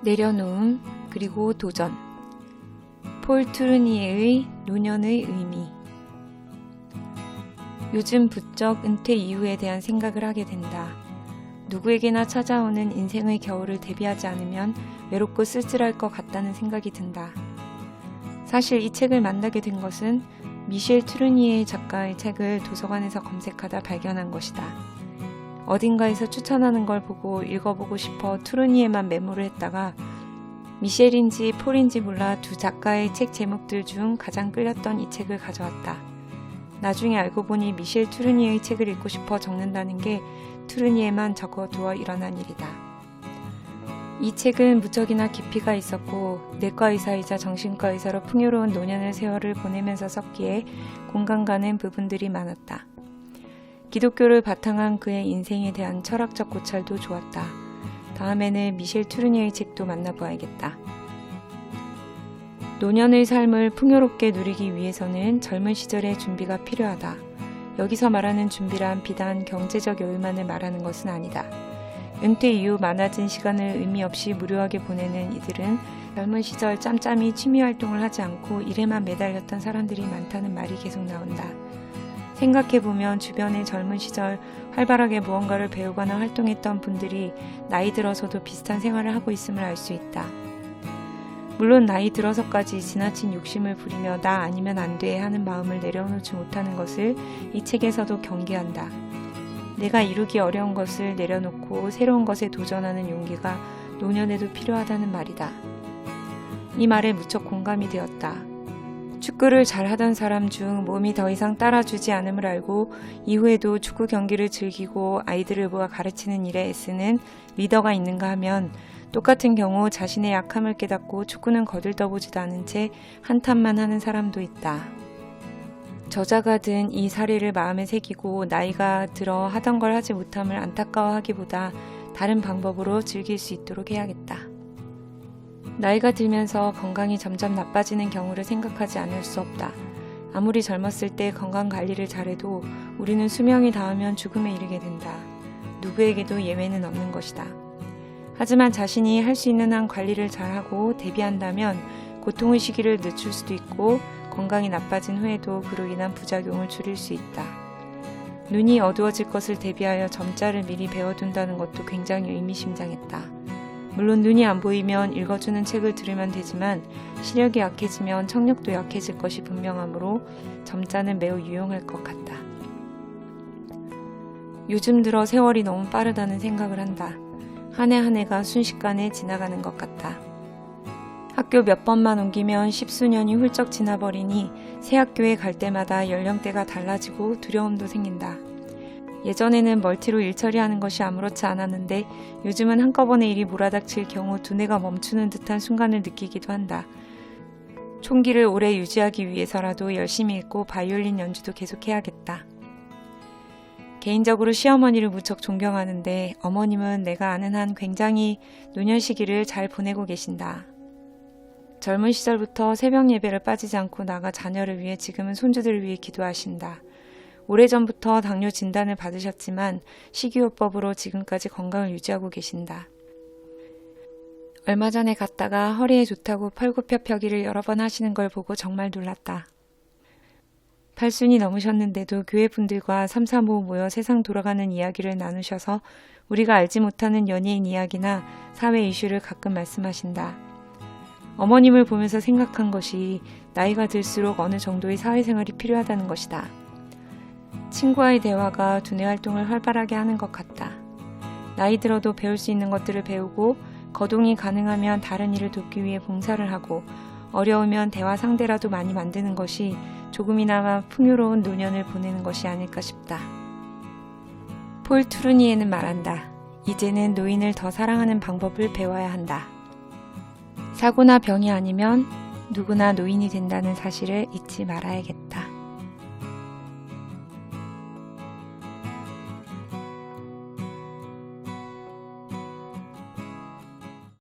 내려놓음 그리고 도전. 폴 투르니에의 노년의 의미. 요즘 부쩍 은퇴 이후에 대한 생각을 하게 된다. 누구에게나 찾아오는 인생의 겨울을 대비하지 않으면 외롭고 쓸쓸할 것 같다는 생각이 든다. 사실 이 책을 만나게 된 것은 미셸 투르니에 작가의 책을 도서관에서 검색하다 발견한 것이다. 어딘가에서 추천하는 걸 보고 읽어보고 싶어 투르니에만 메모를 했다가 미셸인지 폴인지 몰라 두 작가의 책 제목들 중 가장 끌렸던 이 책을 가져왔다. 나중에 알고 보니 미셸 투르니에의 책을 읽고 싶어 적는다는 게 투르니에만 적어두어 일어난 일이다. 이 책은 무척이나 깊이가 있었고 내과 의사이자 정신과 의사로 풍요로운 노년의 세월을 보내면서 썼기에 공감 가는 부분들이 많았다. 기독교를 바탕한 그의 인생에 대한 철학적 고찰도 좋았다. 다음에는 미셸 투르니에의 책도 만나봐야겠다. 노년의 삶을 풍요롭게 누리기 위해서는 젊은 시절의 준비가 필요하다. 여기서 말하는 준비란 비단 경제적 여유만을 말하는 것은 아니다. 은퇴 이후 많아진 시간을 의미 없이 무료하게 보내는 이들은 젊은 시절 짬짬이 취미활동을 하지 않고 일에만 매달렸던 사람들이 많다는 말이 계속 나온다. 생각해보면 주변의 젊은 시절 활발하게 무언가를 배우거나 활동했던 분들이 나이 들어서도 비슷한 생활을 하고 있음을 알 수 있다. 물론 나이 들어서까지 지나친 욕심을 부리며 나 아니면 안 돼 하는 마음을 내려놓지 못하는 것을 이 책에서도 경계한다. 내가 이루기 어려운 것을 내려놓고 새로운 것에 도전하는 용기가 노년에도 필요하다는 말이다. 이 말에 무척 공감이 되었다. 축구를 잘하던 사람 중 몸이 더 이상 따라주지 않음을 알고 이후에도 축구 경기를 즐기고 아이들을 모아 가르치는 일에 애쓰는 리더가 있는가 하면 똑같은 경우 자신의 약함을 깨닫고 축구는 거들떠보지도 않은 채 한탄만 하는 사람도 있다. 저자가 든 이 사례를 마음에 새기고 나이가 들어 하던 걸 하지 못함을 안타까워하기보다 다른 방법으로 즐길 수 있도록 해야겠다. 나이가 들면서 건강이 점점 나빠지는 경우를 생각하지 않을 수 없다. 아무리 젊었을 때 건강 관리를 잘해도 우리는 수명이 닿으면 죽음에 이르게 된다. 누구에게도 예외는 없는 것이다. 하지만 자신이 할 수 있는 한 관리를 잘하고 대비한다면 고통의 시기를 늦출 수도 있고 건강이 나빠진 후에도 그로 인한 부작용을 줄일 수 있다. 눈이 어두워질 것을 대비하여 점자를 미리 배워둔다는 것도 굉장히 의미심장했다. 물론 눈이 안 보이면 읽어주는 책을 들으면 되지만 시력이 약해지면 청력도 약해질 것이 분명하므로 점자는 매우 유용할 것 같다. 요즘 들어 세월이 너무 빠르다는 생각을 한다. 한 해 한 해가 순식간에 지나가는 것 같다. 학교 몇 번만 옮기면 십수년이 훌쩍 지나버리니 새 학교에 갈 때마다 연령대가 달라지고 두려움도 생긴다. 예전에는 멀티로 일 처리하는 것이 아무렇지 않았는데 요즘은 한꺼번에 일이 몰아닥칠 경우 두뇌가 멈추는 듯한 순간을 느끼기도 한다. 총기를 오래 유지하기 위해서라도 열심히 읽고 바이올린 연주도 계속해야겠다. 개인적으로 시어머니를 무척 존경하는데 어머님은 내가 아는 한 굉장히 노년 시기를 잘 보내고 계신다. 젊은 시절부터 새벽 예배를 빠지지 않고 나가 자녀를 위해 지금은 손주들을 위해 기도하신다. 오래전부터 당뇨 진단을 받으셨지만 식이요법으로 지금까지 건강을 유지하고 계신다. 얼마 전에 갔다가 허리에 좋다고 펄굽혀펴기를 여러 번 하시는 걸 보고 정말 놀랐다. 80이 넘으셨는데도 교회분들과 삼삼오오 모여 세상 돌아가는 이야기를 나누셔서 우리가 알지 못하는 연예인 이야기나 사회 이슈를 가끔 말씀하신다. 어머님을 보면서 생각한 것이 나이가 들수록 어느 정도의 사회생활이 필요하다는 것이다. 친구와의 대화가 두뇌 활동을 활발하게 하는 것 같다. 나이 들어도 배울 수 있는 것들을 배우고 거동이 가능하면 다른 일을 돕기 위해 봉사를 하고 어려우면 대화 상대라도 많이 만드는 것이 조금이나마 풍요로운 노년을 보내는 것이 아닐까 싶다. 폴 투르니에는 말한다. 이제는 노인을 더 사랑하는 방법을 배워야 한다. 사고나 병이 아니면 누구나 노인이 된다는 사실을 잊지 말아야겠다.